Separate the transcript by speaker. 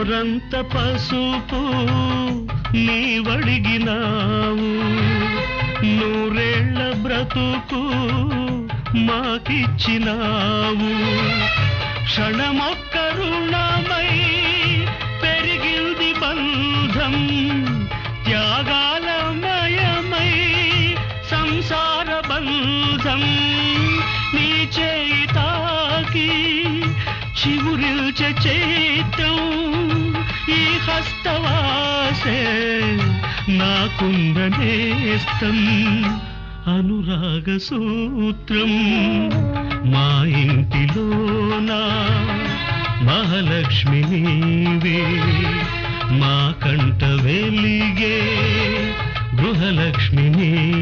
Speaker 1: గోరంత పసుపు నీవడిగినావు నూరేళ్ల బ్రతుకు మాకిచ్చినావు క్షణమొక్క రుణమై పెరిగింది బంధం త్యాగాలమయమై సంసార బంధం నీ చేయి తాకి చివురిల్చే చైత్రం ఈ హస్తవాసే నాకుందనేస్తం అనురాగ సూత్రం మా ఇంటిలోన మహాలక్ష్మి నీవే మా కంట వెలిగే గృహలక్ష్మి నీవే